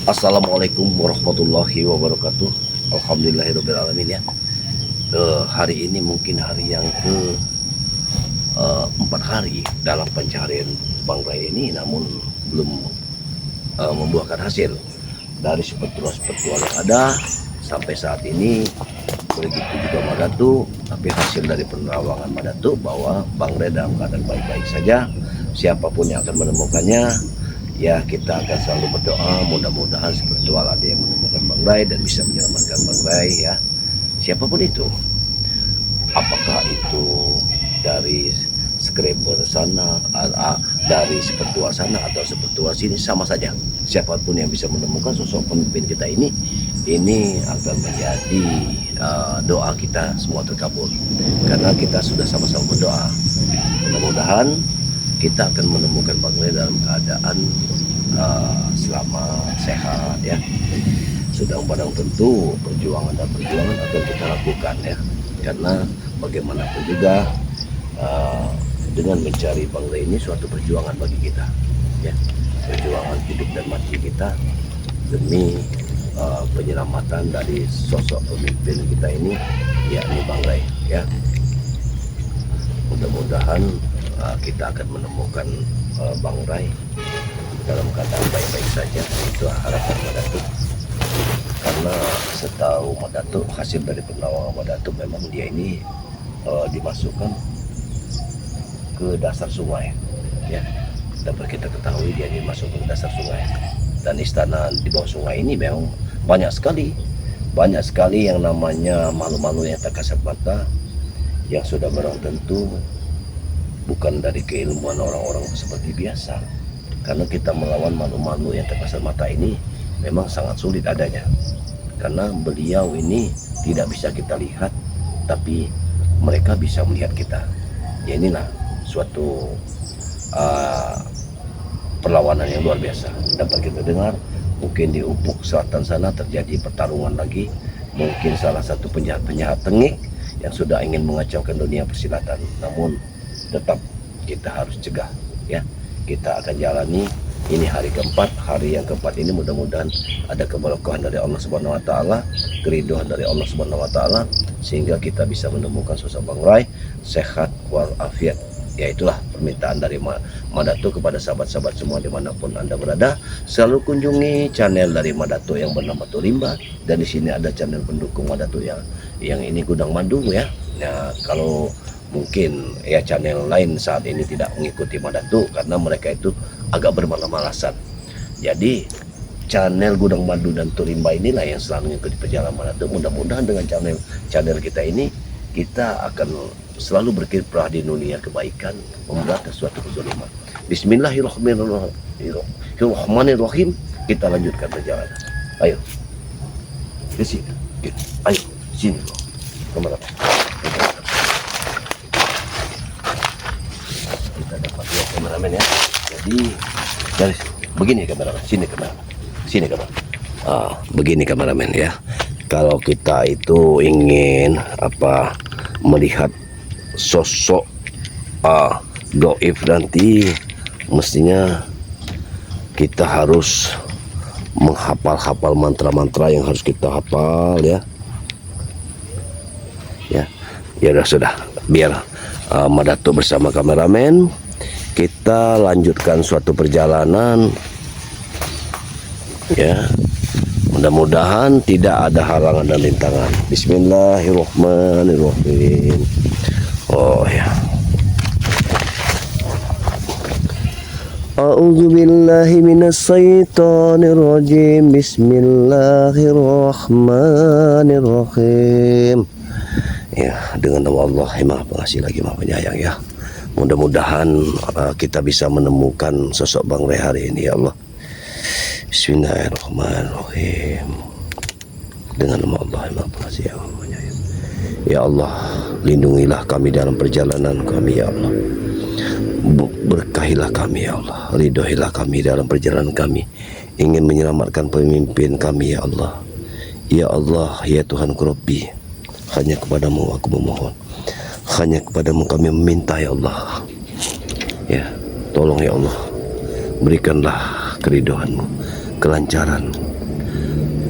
Assalamualaikum warahmatullahi wabarakatuh. Alhamdulillahirobbilalamin ya. Hari ini mungkin hari yang ke 4 hari dalam pencarian Bang Ray ini, namun belum membuahkan hasil. Dari sepetua-sepetua yang ada sampai saat ini, begitu juga Madatu, tapi hasil dari penerawangan Madatu bahwa Bang Ray dalam keadaan baik-baik saja. Siapapun yang akan menemukannya, ya kita akan selalu berdoa mudah-mudahan spiritual ada yang menemukan Bang Ray dan bisa menyelamatkan Bang Ray ya. Siapapun itu, apakah itu dari scraper sana, dari sepetua sana atau sepetua sini, sama saja. Siapapun yang bisa menemukan sosok pemimpin kita ini akan menjadi doa kita semua terkabul, karena kita sudah sama-sama berdoa. Mudah-mudahan kita akan menemukan Bang Ray dalam keadaan selamat, sehat ya. Sedang padang tentu perjuangan akan kita lakukan ya, karena bagaimanapun juga dengan mencari Bang Ray ini suatu perjuangan bagi kita ya, perjuangan hidup dan mati kita demi penyelamatan dari sosok pemimpin kita ini, yakni Bang Ray ya. Mudah-mudahan kita akan menemukan Bang Ray dalam keadaan baik-baik saja. Itu harapan Madatu, karena setahu Madatu, hasil dari penerawangan Madatu, memang dia ini dimasukkan ke dasar sungai ya. Dapat kita ketahui dia dimasukkan ke dasar sungai, dan istana di bawah sungai ini memang banyak sekali yang namanya malu-malu yang tak kasat mata, yang sudah barang tentu bukan dari keilmuan orang-orang seperti biasa. Karena kita melawan malu-malu yang tak kasat mata ini memang sangat sulit adanya, karena beliau ini tidak bisa kita lihat, tapi mereka bisa melihat kita ya. Inilah suatu perlawanan yang luar biasa. Dapat kita dengar mungkin di ufuk selatan sana terjadi pertarungan lagi, mungkin salah satu penjahat-penjahat tengik yang sudah ingin mengacaukan dunia persilatan. Namun tetap kita harus cegah ya. Kita akan jalani ini hari keempat. Hari yang keempat ini mudah-mudahan ada keberkahan dari Allah Subhanahu wa taala, keridhaan dari Allah Subhanahu wa taala, sehingga kita bisa menemukan sosok Bang Ray sehat walafiat. Ya, itulah permintaan dari Madatu kepada sahabat-sahabat semua dimanapun Anda berada. Selalu kunjungi channel dari Madatu yang bernama Turimba, dan di sini ada channel pendukung Madatu yang ini Gudang Madu ya. Nah, kalau mungkin ya channel lain saat ini tidak mengikuti Madatu karena mereka itu agak bermalas-malasan. Jadi channel Gudang Madu dan Turimba inilah yang selalu mengikuti perjalanan Madatu. Mudah-mudahan dengan channel kita ini kita akan selalu berkiprah di dunia kebaikan, memberantas suatu kezaliman. Bismillahirrahmanirrahim. Kita lanjutkan perjalanan. Ayo ke sini, ayo sini loh, kemana? Kita dapat lihat kameramen ya. Jadi dari begini kameramen, sini kameramen, sini kameramen. Begini kameramen ya. Kalau kita itu ingin melihat sosok gaib nanti, mestinya kita harus menghafal mantra-mantra yang harus kita hafal ya. Ya sudah, biar Madatu bersama kameramen kita lanjutkan suatu perjalanan ya. Mudah-mudahan tidak ada halangan dan rintangan. Bismillahirrahmanirrahim. Oh ya. A'udzu billahi minasyaitonir rajim. Bismillahirrahmanirrahim. Ya, dengan nama Allah yang Maha Pengasih lagi Maha Penyayang ya. Mudah-mudahan kita bisa menemukan sosok Bang Ray hari ini ya Allah. Bismillahirrahmanirrahim. Dengan nama Allah yang Maha Pengasih yang Maha Penyayang. Ya Allah, lindungilah kami dalam perjalanan kami ya Allah. Berkahilah kami ya Allah. Ridhoilah kami dalam perjalanan kami, ingin menyelamatkan pemimpin kami ya Allah. Ya Allah, ya Tuhan Rabbi, hanya kepadamu aku memohon, hanya kepadamu kami meminta ya Allah. Ya, tolong ya Allah, berikanlah keridhoanmu, kelancaran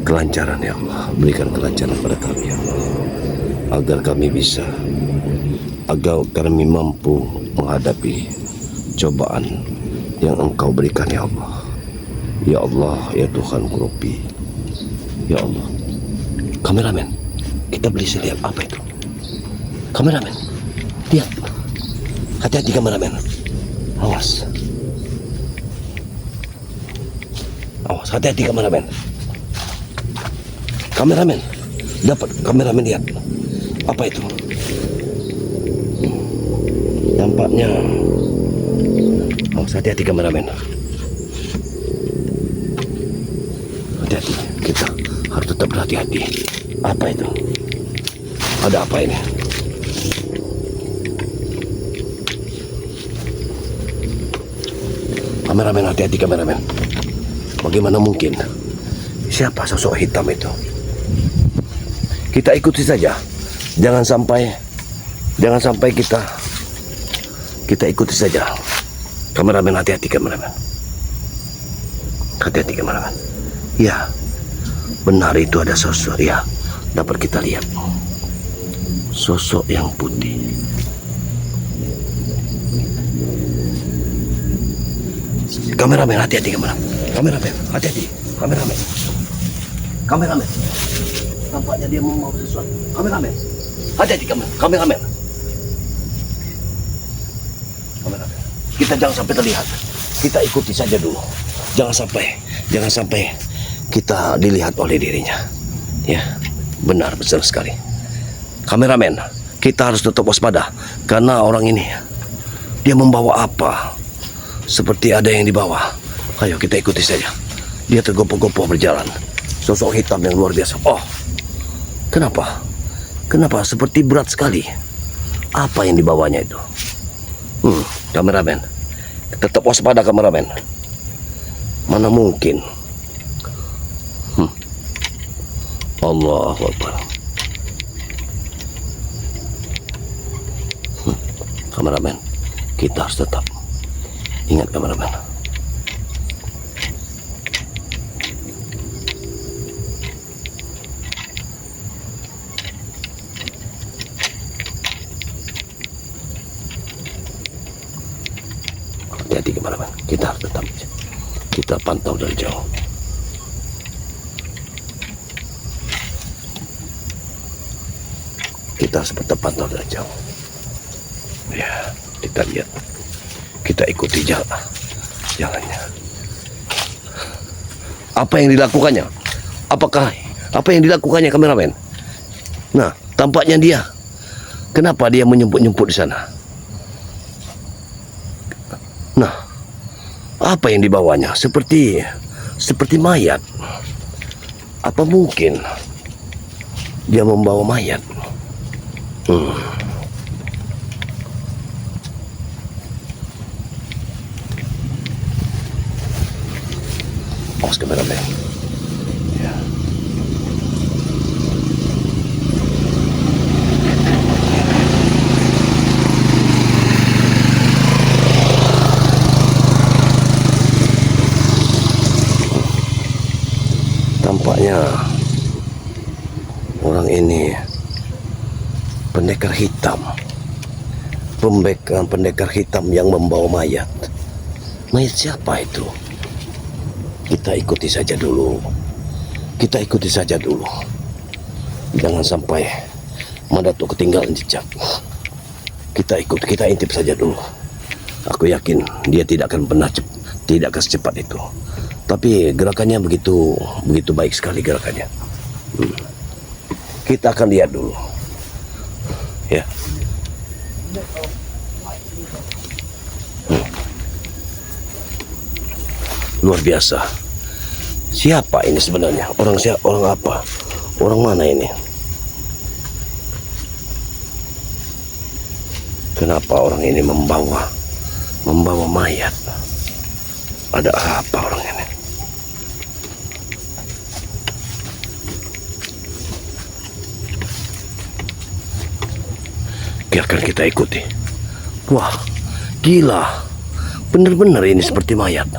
kelancaran ya Allah, berikan kelancaran pada kami ya Allah, agar kami bisa, agar kami mampu menghadapi cobaan yang Engkau berikan ya Allah. Ya Allah, ya Tuhan Kuropi, ya Allah. Kameramen, kita beli lihat apa itu? Kameramen, lihat. Hati-hati kameramen. Awas. Awas, hati-hati kameramen. Kameramen, dapat kameramen lihat. Apa itu? Nampaknya. Awas, hati-hati kameramen. Hati-hati, kita harus tetap berhati-hati. Apa itu? Ada apa ini? Kameramen, hati-hati kameramen. Bagaimana mungkin? Siapa sosok hitam itu? Kita ikuti saja. Jangan sampai kita ikuti saja. Kameramen, hati-hati kameramen. Hati-hati kameramen. Ya, benar itu ada sosok ya. Dapat kita lihat sosok yang putih. Kameramen, hati-hati kameramen. Kameramen, hati-hati. Kameramen. Kameramen. Tampaknya dia mau sesuatu. Kameramen. Hati-hati kameramen. Kameramen. Kameramen. Kita jangan sampai terlihat. Kita ikuti saja dulu. Jangan sampai kita dilihat oleh dirinya. Ya, benar besar sekali. Kameramen, kita harus tetap waspada karena orang ini dia membawa apa? Seperti ada yang dibawa. Ayo kita ikuti saja. Dia tergopoh-gopoh berjalan. Sosok hitam yang luar biasa. Oh, kenapa? Kenapa? Seperti berat sekali. Apa yang dibawanya itu? Kameramen, tetap waspada kameramen. Mana mungkin? Allahu Akbar. Kameramen, kita harus tetap ingat kameramen. Hati-hati kameramen, kita harus tetap kita pantau dari jauh. Kita harus tetap pantau dari jauh. Ya, kita lihat. Kita ikuti jalannya. Apa yang dilakukannya? Apa yang dilakukannya kameramen? Nah, tampaknya dia. Kenapa dia menyemput-nyemput di sana? Nah, apa yang dibawanya? Seperti mayat. Apa mungkin dia membawa mayat? Awas kameramen. Ya. Tampaknya orang ini pendekar hitam. Pendekar hitam yang membawa mayat. Mayat siapa itu? Kita ikuti saja dulu. Jangan sampai Madatuk ketinggalan jejak. Kita intip saja dulu. Aku yakin dia tidak akan secepat itu. Tapi gerakannya begitu baik sekali gerakannya. Kita akan lihat dulu. Ya. Luar biasa. Siapa ini sebenarnya? Orang apa? Orang mana ini? Kenapa orang ini membawa mayat? Ada apa orang ini? Biarkan kita ikuti. Wah, gila. Benar-benar ini seperti mayat.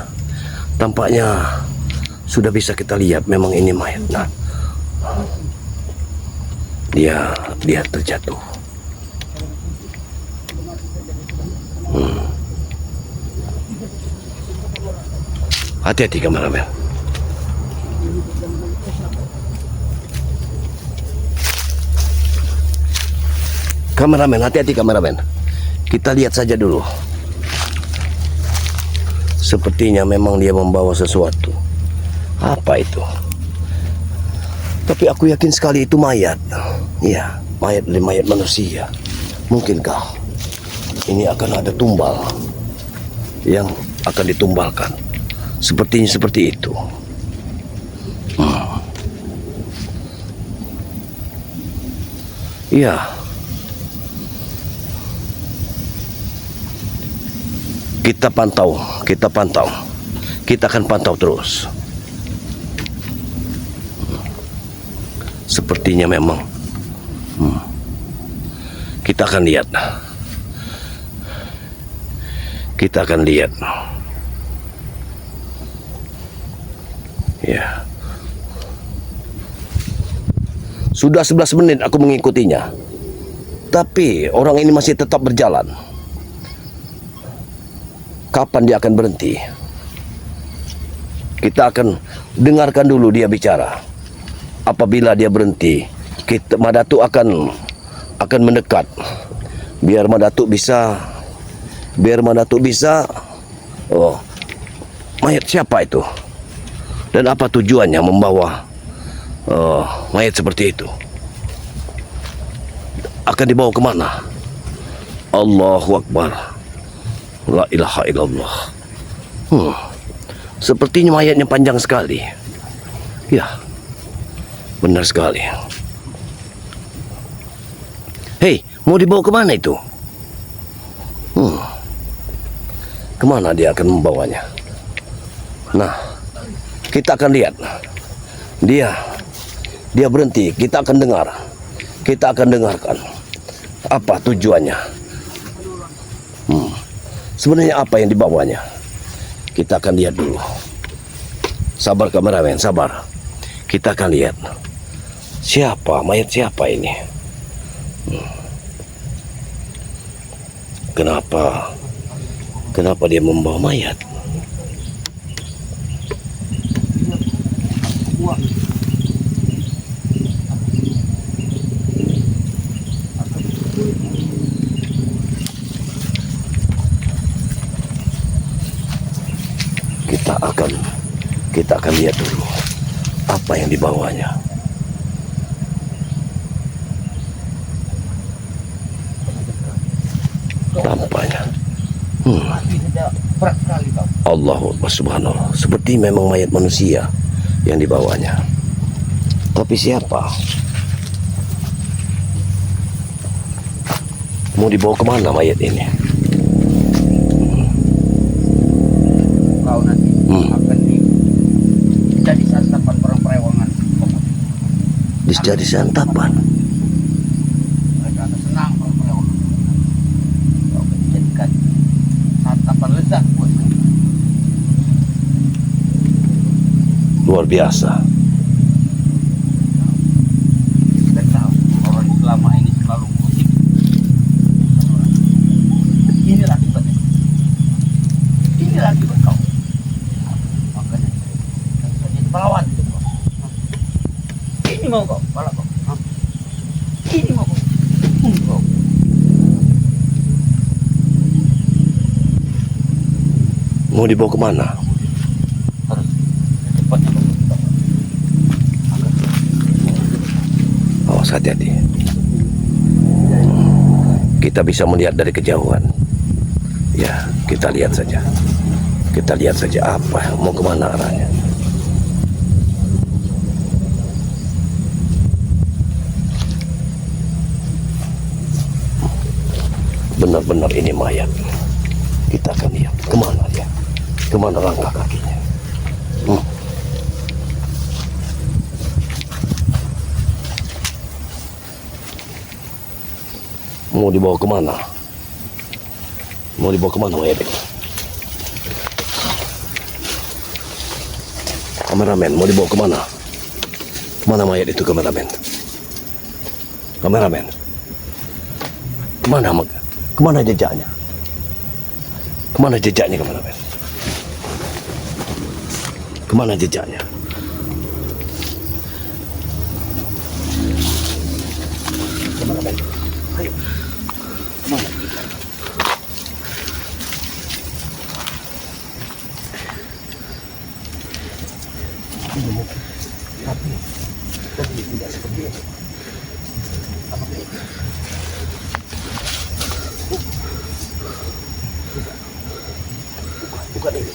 Tampaknya sudah bisa kita lihat memang ini mayat. Nah, Dia terjatuh. Hati-hati kameramen. Kameramen, hati-hati kameramen. Kita lihat saja dulu. Sepertinya memang dia membawa sesuatu. Apa itu? Tapi aku yakin sekali itu mayat. Iya, mayat manusia. Mungkinkah ini akan ada tumbal yang akan ditumbalkan? Sepertinya seperti itu. Iya. Kita pantau. Kita akan pantau terus. Sepertinya memang. Kita akan lihat. Ya. Sudah 11 menit aku mengikutinya. Tapi orang ini masih tetap berjalan. Kapan dia akan berhenti? Kita akan dengarkan dulu dia bicara. Apabila dia berhenti, Madatu akan mendekat. Biar Madatu bisa. Oh, mayat siapa itu? Dan apa tujuannya membawa mayat seperti itu? Akan dibawa kemana? Allahu Akbar. La ilaha illallah. Sepertinya mayatnya panjang sekali. Ya, benar sekali. Hei, mau dibawa kemana itu? Kemana dia akan membawanya? Nah, kita akan lihat. Dia berhenti. Kita akan dengar. Kita akan dengarkan. Apa tujuannya? Sebenarnya apa yang dibawanya? Kita akan lihat dulu. Sabar kameramen, sabar. Kita akan lihat. Mayat siapa ini? Kenapa dia membawa mayat? Kita akan lihat dulu apa yang dibawanya. Tampaknya Allahu Akbar, subhanallah. Seperti memang mayat manusia yang dibawanya. Tapi siapa? Mau dibawa kemana mayat ini? Kau nanti akan jadi santapan orang perewangan. Jadi santapan. Mereka akan senang orang perewangan. Kau akan dijadikan santapan lezat buat mereka. Luar biasa. Kita tahu orang selama ini selalu musik. Inilah akibatnya. Inilah akibat kau. Makanya jadi pahlawan itu kau. Ini mau kau, pala kau. Ini mau kau. Kau. Mau dibawa kemana? Harus cepatnya kau. Awas, hati-hati. Kita bisa melihat dari kejauhan. Ya, kita lihat saja. Kita lihat saja apa, mau kemana arahnya. Benar-benar ini mayat. Kita akan lihat kemana dia, kemana langkah kakinya. Mau dibawa kemana? Mau dibawa kemana mayat ini? Kameramen, mau dibawa kemana? Mana mayat itu, kameramen? Kameramen. Kemana jejaknya? Kemana jejaknya, kameramen? Kemana jejaknya? Kameramen, ayo. Kemana? Tapi tidak seperti itu. Apakah itu? Bukan ini.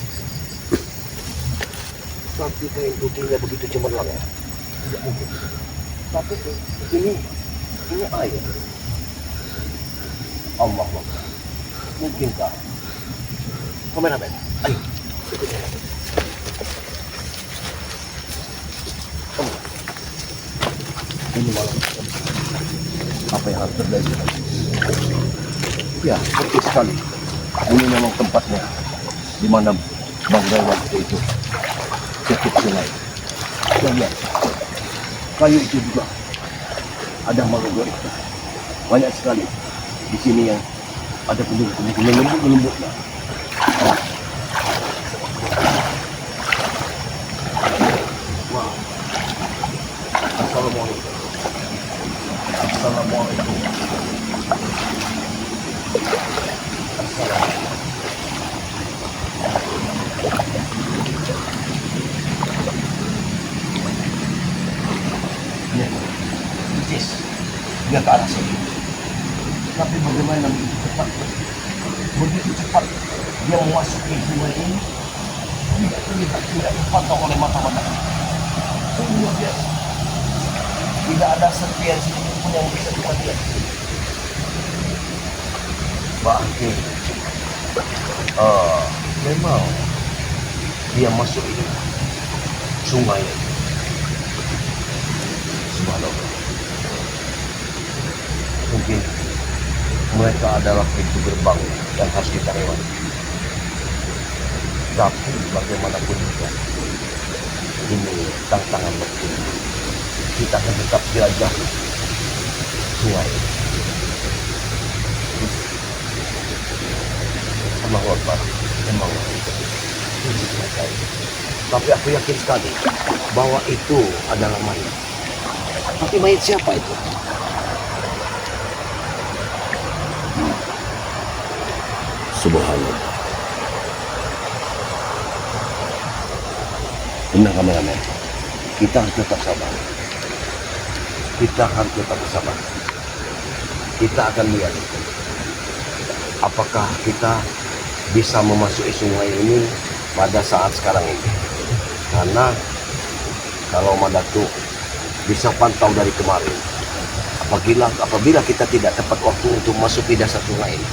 Tapi kain putihnya begitu cemerlang ya. Tidak mungkin. Tapi ini air. Allah Allah. Mungkinkah? Kameramen, ayo. Ini malam. Apa yang harus terjadi? Ya, seperti sekali. Ini memang tempatnya di mana banggai waktu itu ketuk sungai. Dan lihat, kayu itu juga ada makhluk itu. Banyak sekali di sini yang ada lembut-lembutnya. Wow. Assalamualaikum. Assalamualaikum. Assalamualaikum. Ya, persis. Dia ke arah sini. Tapi bagaimana begitu cepat? Begitu cepat dia memasuki sungai ini. Tidak terlihat, tidak terpantau oleh mata-mata. Ini luar biasa. Tidak ada serpian sedikit pun yang bisa kita lihat. Berarti memang dia masuk ini sungai. Subhanallah. Mungkin mereka adalah pintu gerbang yang harus kita lewati. Tapi bagaimanapun juga ini tantangan waktu. Kita akan tetap jelajah sungai. Allahu Akbar. Memang ini selesai. Tapi aku yakin sekali bahwa itu adalah mayat. Tapi mayat siapa itu? Subhanallah. Benar, kameramen. Kita harus tetap sabar. Kita harus tetap bersabar. Kita akan lihat apakah kita bisa memasuki sungai ini pada saat sekarang ini. Karena kalau Madatu bisa pantau dari kemarin, apabila kita tidak tepat waktu untuk masuk di dasar sungai ini,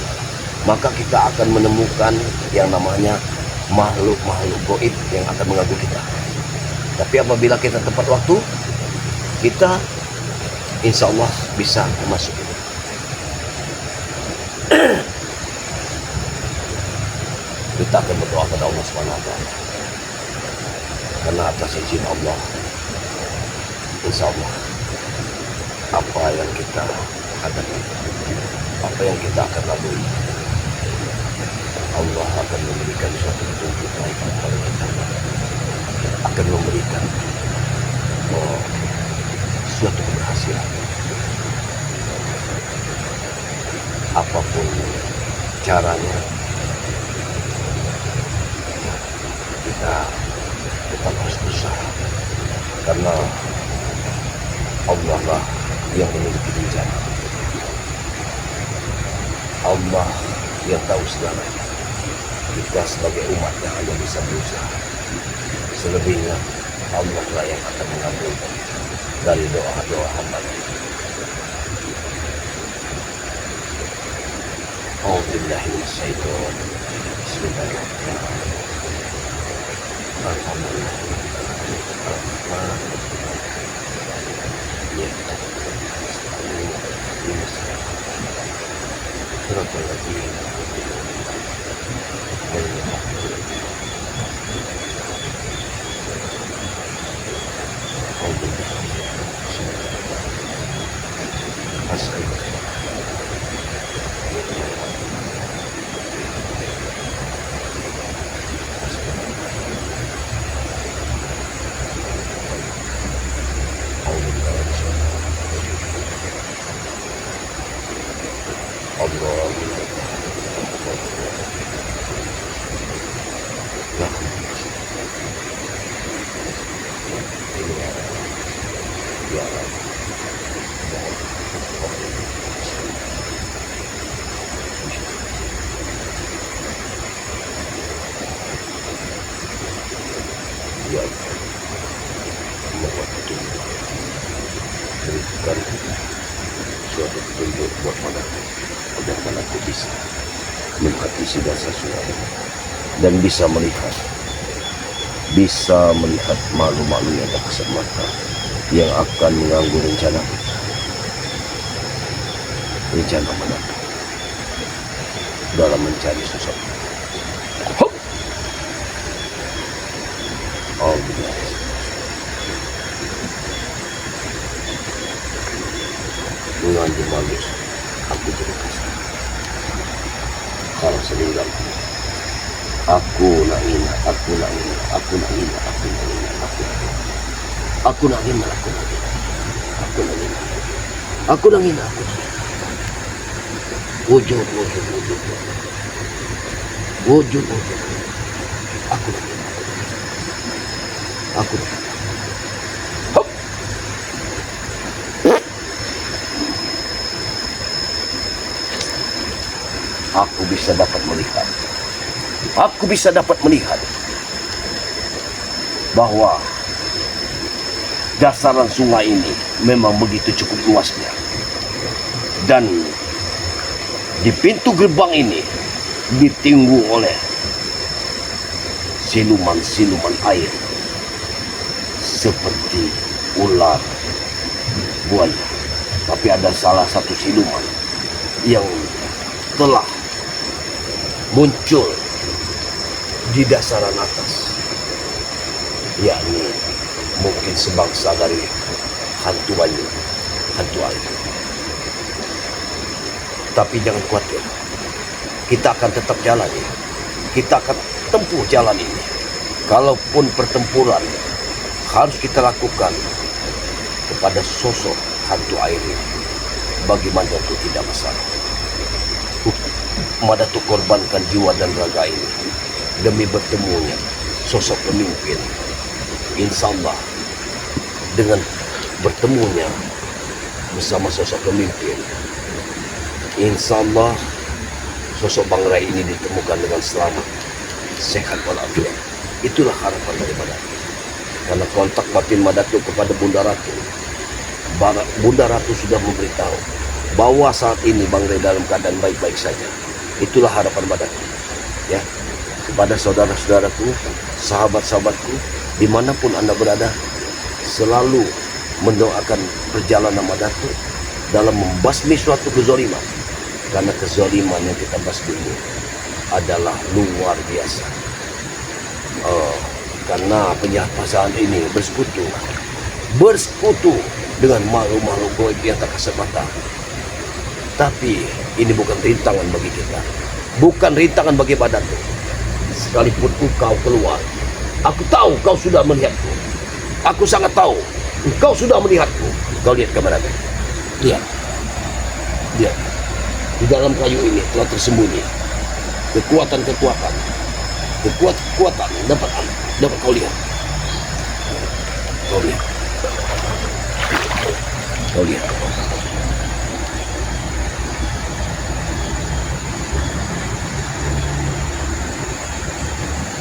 maka kita akan menemukan yang namanya makhluk-makhluk gaib yang akan mengganggu kita. Tapi apabila kita tepat waktu, kita insya Allah bisa masuk ini. Kita akan berdoa kepada Allah SWT. Karena atas izin Allah, insya Allah, apa yang kita hadapi, apa yang kita akan lalui, Allah akan memberikan suatu petunjuk kepada kita, akan memberikan suatu keberhasilan. Apapun caranya, kita tetap harus berusaha, karena Allah lah yang memiliki rencana. Allah yang tahu segalanya. Kita sebagai umat yang hanya bisa berusaha. Selebihnya Allah lah yang akan mengabulkan dari doa-doa hamba. A'udzubillahi minasyaitonir rajim. Bismillahirrahmanirrahim. Alhamdulillah. Ya. Suratul Al-Fatihah. membuat petunjuk. Berikan suatu petunjuk buat Madatu agar Madatu bisa menghati segala sesuatu dan bisa melihat malu-malu yang tak kasat mata yang akan mengganggu rencana Madatu dalam mencari sosok. Oh, benar. Mengandung malus, aku jadi kasar. Kalau seninggal, aku nak ina. Wujud. Aku nak ina. Hop. Aku bisa dapat melihat bahwa dasaran sungai ini memang begitu cukup luasnya. Dan di pintu gerbang ini ditinggu oleh siluman-siluman air seperti ular, buaya. Tapi ada salah satu siluman yang telah muncul di dasaran atas, yakni mungkin sebangsa dari hantu banyu, hantu air. Tapi jangan khawatir, kita akan tetap jalani, kita akan tempuh jalan ini. Kalaupun pertempuran harus kita lakukan kepada sosok hantu air ini, bagi Madatu tidak masalah. Madatu korbankan jiwa dan raga ini demi bertemunya sosok pemimpin. Insyaallah dengan bertemunya bersama sosok pemimpin, insyaallah sosok Bang Rai ini ditemukan dengan selamat, sehat walafiat. Itulah harapan dari Madatu. Karena kontak batin Madatu kepada Bunda Ratu, Bunda Ratu sudah memberitahu bahwa saat ini Bang Rai dalam keadaan baik-baik saja. Itulah harapan Madatu, ya, kepada saudara-saudaraku, sahabat-sahabatku, dimanapun Anda berada, selalu mendoakan perjalanan Madatu dalam membasmi suatu kezaliman. Karena kezaliman yang kita basmi ini adalah luar biasa. Karena penjahat pasangan ini bersekutu dengan makhluk-makhluk gaib yang tak kasat mata. Tapi ini bukan rintangan bagi kita, bukan rintangan bagi Madatu. Sekalipun engkau keluar, aku tahu kau sudah melihatku. Aku sangat tahu engkau sudah melihatku. Kau lihat ke Madatu. Lihat. Di dalam kayu ini telah tersembunyi kekuatan dapat kau lihat. Kau lihat.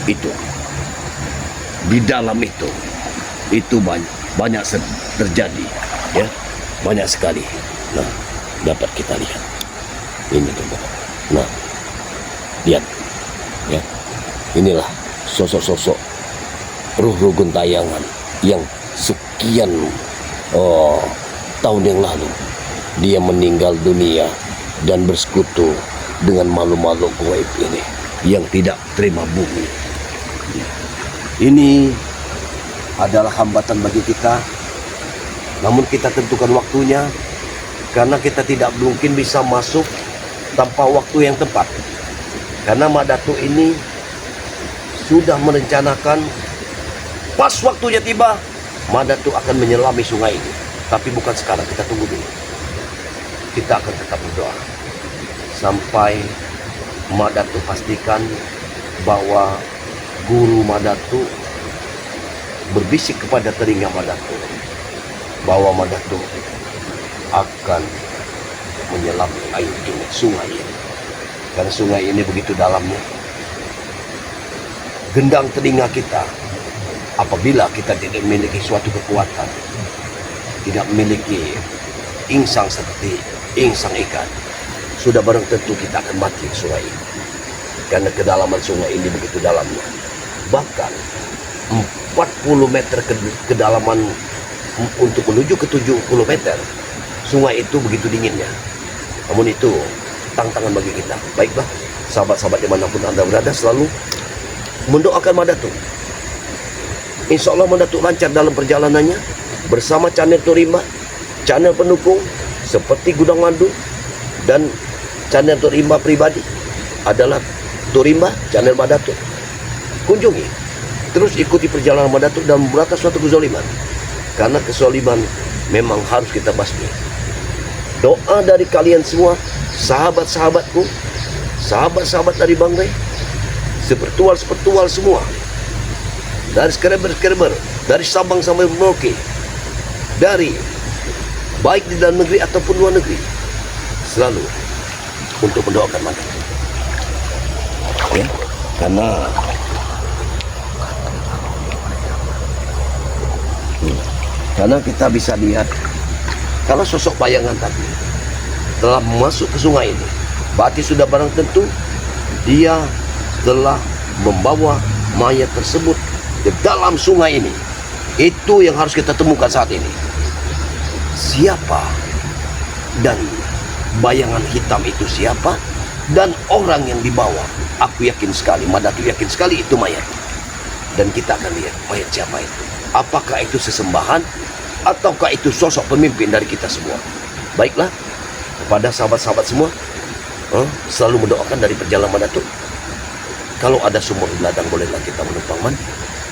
Itu di dalam itu banyak terjadi, ya, banyak sekali. Nah, dapat kita lihat ini, teman. Nah, lihat, ya, inilah sosok-sosok ruh gentayangan yang sekian tahun yang lalu dia meninggal dunia dan bersekutu dengan makhluk-makhluk gaib ini yang tidak terima bumi. Ini adalah hambatan bagi kita, namun kita tentukan waktunya, karena kita tidak mungkin bisa masuk tanpa waktu yang tepat. Karena Madatu ini sudah merencanakan pas waktunya tiba, Madatu akan menyelami sungai ini. Tapi bukan sekarang, kita tunggu dulu. Kita akan tetap berdoa sampai Madatu pastikan bahwa guru Madatu berbisik kepada telinga Madatu bahwa Madatu akan menyelam air ini, sungai ini. Karena sungai ini begitu dalamnya, gendang telinga kita apabila kita tidak memiliki suatu kekuatan, tidak memiliki insang seperti insang ikan, sudah barang tentu kita akan mati di sungai ini. Karena kedalaman sungai ini begitu dalamnya. Bahkan 40 meter kedalaman untuk menuju ke 70 meter. Sungai itu begitu dinginnya. Namun itu tantangan bagi kita. Baiklah, sahabat-sahabat dimanapun Anda berada, selalu mendoakan Madatuk. Insya Allah Madatuk lancar dalam perjalanannya bersama channel Turimba, channel pendukung seperti Gudang Mandu, dan channel Turimba pribadi adalah Turimba, channel Madatuk. Kunjungi, terus ikuti perjalanan Madatuk dan memberantas suatu kezaliman. Karena kezaliman memang harus kita basmi. Doa dari kalian semua, sahabat-sahabatku, sahabat-sahabat dari Bang Rey, sepertual-sepertual semua, dari skreber-skreber, dari Sabang sampai Merauke, dari baik di dalam negeri ataupun luar negeri, selalu untuk mendoakan Madatuk. Ya, karena kita bisa lihat kalau sosok bayangan tadi telah masuk ke sungai ini, berarti sudah barang tentu dia telah membawa mayat tersebut ke dalam sungai ini. Itu yang harus kita temukan saat ini. Siapa dan bayangan hitam itu siapa, dan orang yang dibawa. Aku yakin sekali, Madatuk yakin sekali itu mayat. Dan kita akan lihat mayat siapa itu. Apakah itu sesembahan ataukah itu sosok pemimpin dari kita semua. Baiklah, kepada sahabat-sahabat semua, selalu mendoakan dari perjalanan Madatuk. Kalau ada sumur di ladang, bolehlah kita menumpang mandi.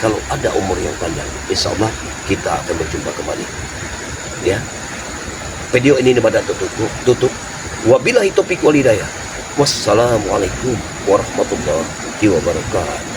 Kalau ada umur yang panjang, insya Allah kita akan berjumpa kembali. Ya, video ini Madatuk tutup. Wabillahi taufiq wal hidayah. Wassalamualaikum warahmatullahi wabarakatuh.